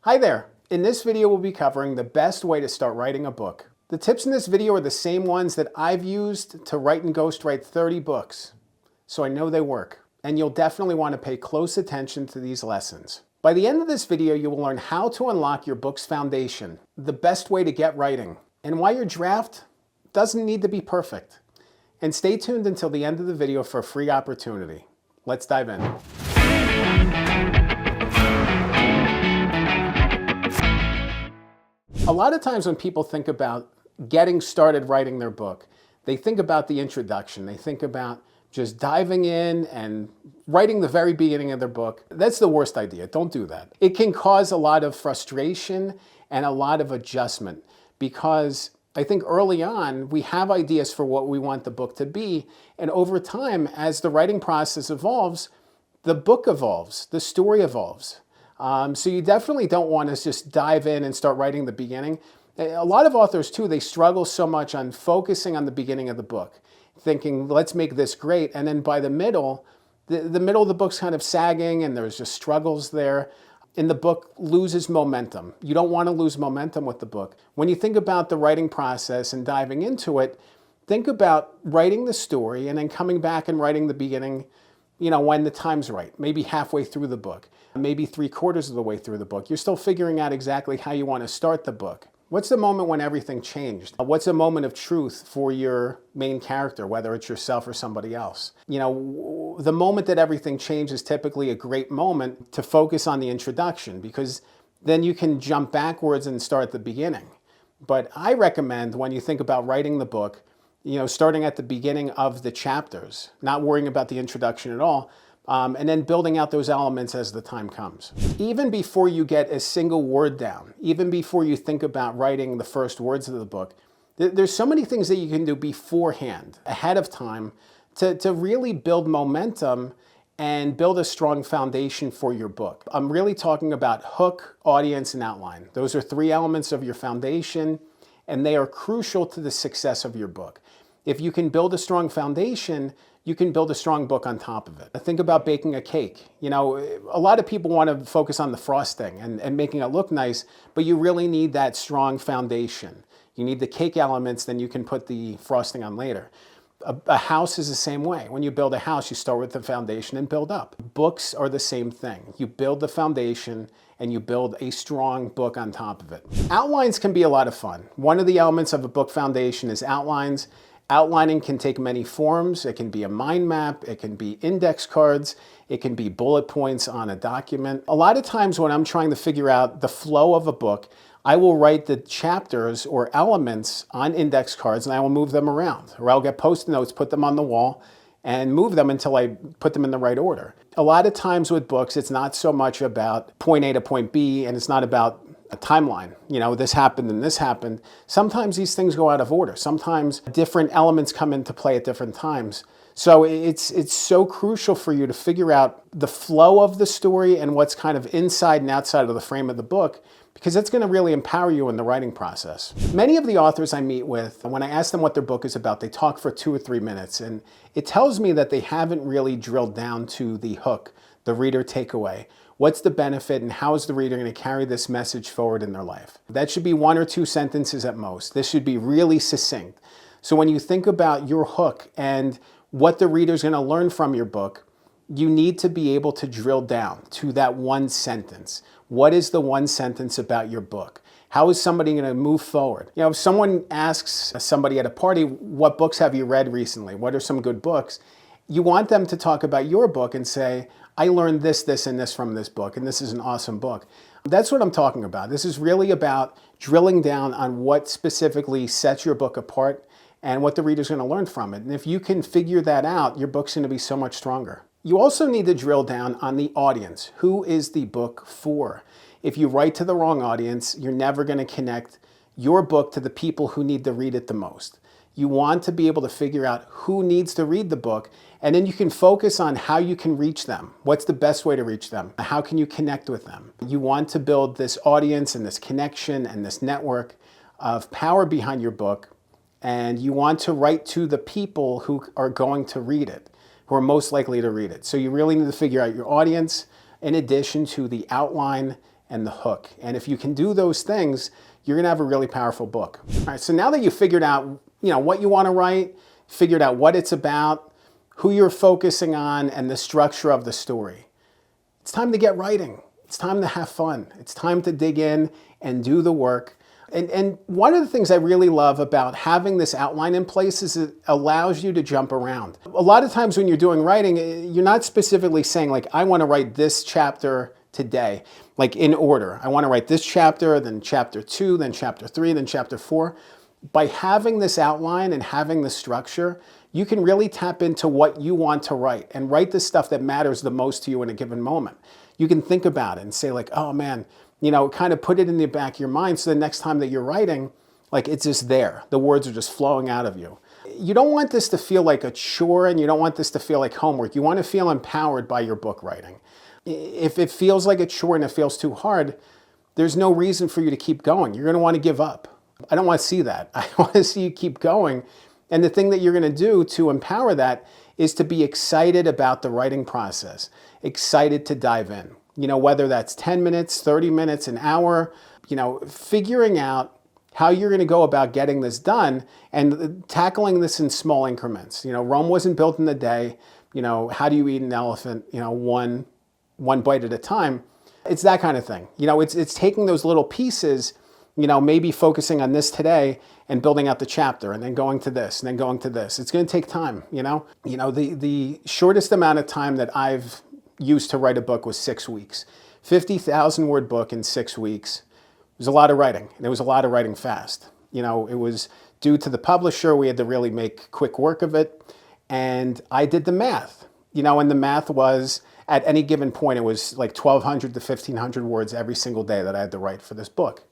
Hi there! In this video we'll be covering the best way to start writing a book. The tips in this video are the same ones that I've used to write and ghostwrite 30 books, so I know they work. And you'll definitely want to pay close attention to these lessons. By the end of this video you will learn how to unlock your book's foundation, the best way to get writing, and why your draft doesn't need to be perfect. And stay tuned until the end of the video for a free opportunity. Let's dive in. A lot of times when people think about getting started writing their book, they think about the introduction. They think about just diving in and writing the very beginning of their book. That's the worst idea. Don't do that. It can cause a lot of frustration and a lot of adjustment because I think early on we have ideas for what we want the book to be, and over time, as the writing process evolves, the book evolves, the story evolves. So you definitely don't want to just dive in and start writing the beginning. A lot of authors too, they struggle so much on focusing on the beginning of the book, thinking, let's make this great. And then by the middle, the middle of the book's kind of sagging and there's just struggles there. And the book loses momentum. You don't want to lose momentum with the book. When you think about the writing process and diving into it, think about writing the story and then coming back and writing the beginning, when the time's right, maybe halfway through the book, maybe 3/4 of the way through the book. You're still figuring out exactly how you want to start the book. What's the moment when everything changed? What's a moment of truth for your main character, whether it's yourself or somebody else? The moment that everything changed is typically a great moment to focus on the introduction, because then you can jump backwards and start at the beginning. But I recommend, when you think about writing the book, starting at the beginning of the chapters, not worrying about the introduction at all, and then building out those elements as the time comes. Even before you get a single word down, even before you think about writing the first words of the book, there's so many things that you can do beforehand, ahead of time, to really build momentum and build a strong foundation for your book. I'm really talking about hook, audience, and outline. Those are 3 elements of your foundation, and they are crucial to the success of your book. If you can build a strong foundation, you can build a strong book on top of it. Think about baking a cake. A lot of people want to focus on the frosting and making it look nice, but you really need that strong foundation. You need the cake elements, then you can put the frosting on later. A house is the same way. When you build a house, you start with the foundation and build up. Books are the same thing. You build the foundation and you build a strong book on top of it. Outlines can be a lot of fun. One of the elements of a book foundation is outlines. Outlining can take many forms. It can be a mind map, it can be index cards, it can be bullet points on a document. A lot of times when I'm trying to figure out the flow of a book, I will write the chapters or elements on index cards and I will move them around. Or I'll get Post-it notes, put them on the wall, and move them until I put them in the right order. A lot of times with books, it's not so much about point A to point B, and it's not about a timeline. This happened and this happened. Sometimes these things go out of order. Sometimes different elements come into play at different times. So it's so crucial for you to figure out the flow of the story and what's kind of inside and outside of the frame of the book, because it's going to really empower you in the writing process. Many of the authors I meet with, when I ask them what their book is about, they talk for 2 or 3 minutes, and it tells me that they haven't really drilled down to the hook, the reader takeaway. What's the benefit and how is the reader going to carry this message forward in their life? That should be 1 or 2 sentences at most. This should be really succinct. So when you think about your hook and what the reader's going to learn from your book, you need to be able to drill down to that 1 sentence. What is the 1 sentence about your book? How is somebody going to move forward? If someone asks somebody at a party, what books have you read recently? What are some good books? You want them to talk about your book and say, I learned this, this, and this from this book, and this is an awesome book. That's what I'm talking about. This is really about drilling down on what specifically sets your book apart and what the reader's going to learn from it. And if you can figure that out, your book's going to be so much stronger. You also need to drill down on the audience. Who is the book for? If you write to the wrong audience, you're never going to connect your book to the people who need to read it the most. You want to be able to figure out who needs to read the book, and then you can focus on how you can reach them. What's the best way to reach them? How can you connect with them? You want to build this audience and this connection and this network of power behind your book, and you want to write to the people who are going to read it, who are most likely to read it. So you really need to figure out your audience in addition to the outline and the hook. And if you can do those things, you're going to have a really powerful book. All right, so now that you've figured out, what you want to write, figured out what it's about, who you're focusing on, and the structure of the story, it's time to get writing. It's time to have fun. It's time to dig in and do the work. And one of the things I really love about having this outline in place is it allows you to jump around. A lot of times when you're doing writing, you're not specifically saying like, I want to write this chapter today, like in order. I want to write this chapter, then chapter 2, then chapter 3, then chapter 4. By having this outline and having the structure, you can really tap into what you want to write and write the stuff that matters the most to you in a given moment. You can think about it and say like, oh man, kind of put it in the back of your mind so the next time that you're writing, like it's just there. The words are just flowing out of you. You don't want this to feel like a chore and you don't want this to feel like homework. You want to feel empowered by your book writing. If it feels like a chore and it feels too hard, there's no reason for you to keep going. You're going to want to give up. I don't want to see that. I want to see you keep going. And the thing that you're going to do to empower that is to be excited about the writing process, excited to dive in. Whether that's 10 minutes, 30 minutes, an hour, figuring out how you're going to go about getting this done and tackling this in small increments. Rome wasn't built in a day. How do you eat an elephant, one bite at a time? It's that kind of thing. It's taking those little pieces, maybe focusing on this today and building out the chapter and then going to this and then going to this. It's going to take time, the shortest amount of time that I've used to write a book was 6 weeks. 50,000 word book in 6 weeks. It was a lot of writing, and it was a lot of writing fast. It was due to the publisher. We had to really make quick work of it. And I did the math, and the math was at any given point, it was like 1,200 to 1,500 words every single day that I had to write for this book.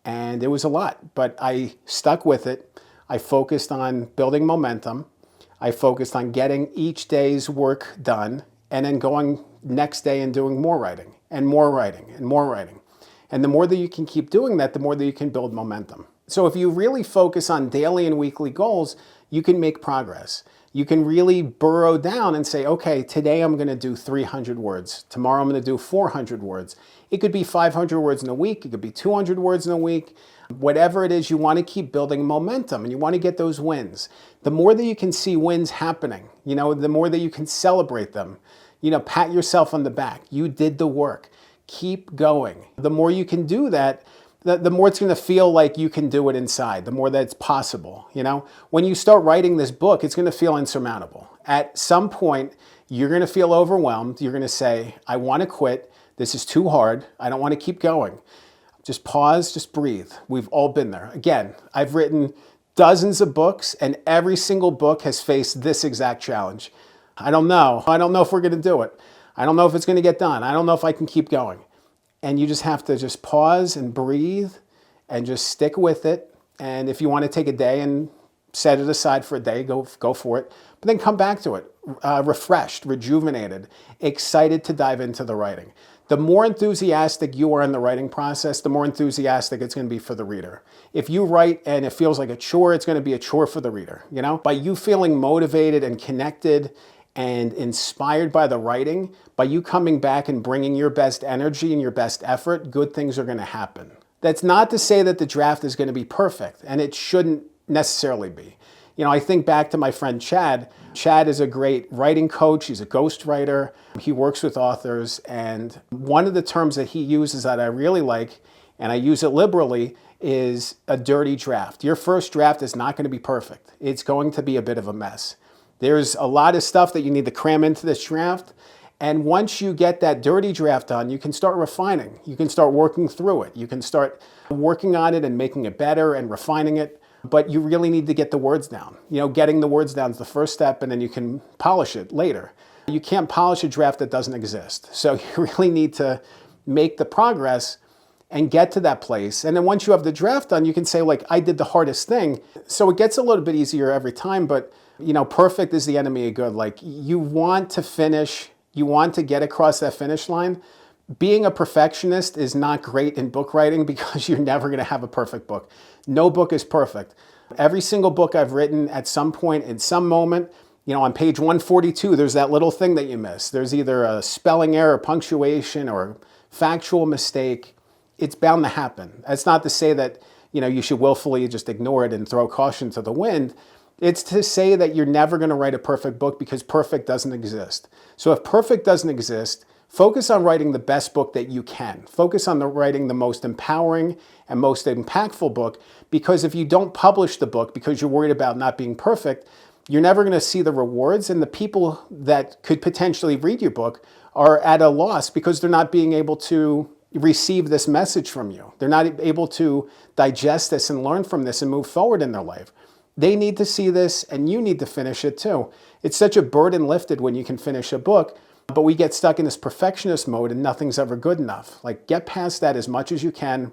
And it was a lot, but I stuck with it. I focused on building momentum. I focused on getting each day's work done and then going next day and doing more writing and more writing and more writing. And the more that you can keep doing that, the more that you can build momentum. So if you really focus on daily and weekly goals, you can make progress. You can really burrow down and say, okay, today I'm going to do 300 words. Tomorrow I'm going to do 400 words. It could be 500 words in a week. It could be 200 words in a week. Whatever it is, you want to keep building momentum and you want to get those wins. The more that you can see wins happening, the more that you can celebrate them. Pat yourself on the back. You did the work. Keep going. The more you can do that, the more it's going to feel like you can do it inside, the more that it's possible. When you start writing this book, it's going to feel insurmountable. At some point, you're going to feel overwhelmed. You're going to say, I want to quit. This is too hard. I don't want to keep going. Just pause, just breathe. We've all been there. Again, I've written dozens of books, and every single book has faced this exact challenge. I don't know. I don't know if we're going to do it. I don't know if it's going to get done. I don't know if I can keep going. And you just have to just pause and breathe and just stick with it. And if you want to take a day and set it aside for a day, go for it. But then come back to it, refreshed, rejuvenated, excited to dive into the writing. The more enthusiastic you are in the writing process, the more enthusiastic it's going to be for the reader. If you write and it feels like a chore, it's going to be a chore for the reader. By you feeling motivated and connected and inspired by the writing, by you coming back and bringing your best energy and your best effort, good things are going to happen. That's not to say that the draft is going to be perfect, and it shouldn't necessarily be. I think back to my friend Chad. Chad is a great writing coach. He's a ghostwriter. He works with authors, and one of the terms that he uses that I really like, and I use it liberally, is a dirty draft. Your first draft is not going to be perfect. It's going to be a bit of a mess. There's a lot of stuff that you need to cram into this draft. And once you get that dirty draft done, you can start refining. You can start working through it. You can start working on it and making it better and refining it. But you really need to get the words down. Getting the words down is the first step, and then you can polish it later. You can't polish a draft that doesn't exist. So you really need to make the progress and get to that place. And then once you have the draft done, you can say, I did the hardest thing. So it gets a little bit easier every time, but perfect is the enemy of good. You want to finish, you want to get across that finish line. Being a perfectionist is not great in book writing because you're never going to have a perfect book. No book is perfect. Every single book I've written at some point, in some moment, on page 142, there's that little thing that you miss. There's either a spelling error, punctuation, or factual mistake, it's bound to happen. That's not to say that, you should willfully just ignore it and throw caution to the wind. It's to say that you're never going to write a perfect book, because perfect doesn't exist. So if perfect doesn't exist, focus on writing the best book that you can. Focus on writing the most empowering and most impactful book, because if you don't publish the book because you're worried about not being perfect, you're never going to see the rewards, and the people that could potentially read your book are at a loss because they're not being able to receive this message from you. They're not able to digest this and learn from this and move forward in their life. They need to see this, and you need to finish it too. It's such a burden lifted when you can finish a book, but we get stuck in this perfectionist mode and nothing's ever good enough. Like, get past that as much as you can.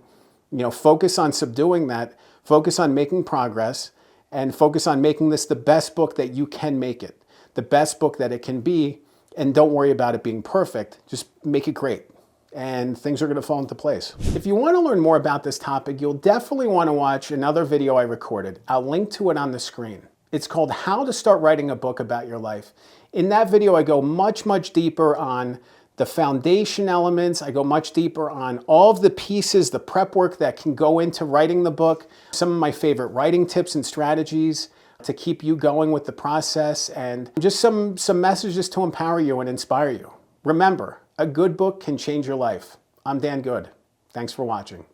Focus on subduing that, focus on making progress, and focus on making this the best book that you can make it, the best book that it can be, and don't worry about it being perfect. Just make it great, and things are going to fall into place. If you want to learn more about this topic, you'll definitely want to watch another video I recorded. I'll link to it on the screen. It's called How to Start Writing a Book About Your Life. In that video, I go much, much deeper on the foundation elements. I go much deeper on all of the pieces, the prep work that can go into writing the book, some of my favorite writing tips and strategies to keep you going with the process, and just some messages to empower you and inspire you. Remember, a good book can change your life. I'm Dan Good. Thanks for watching.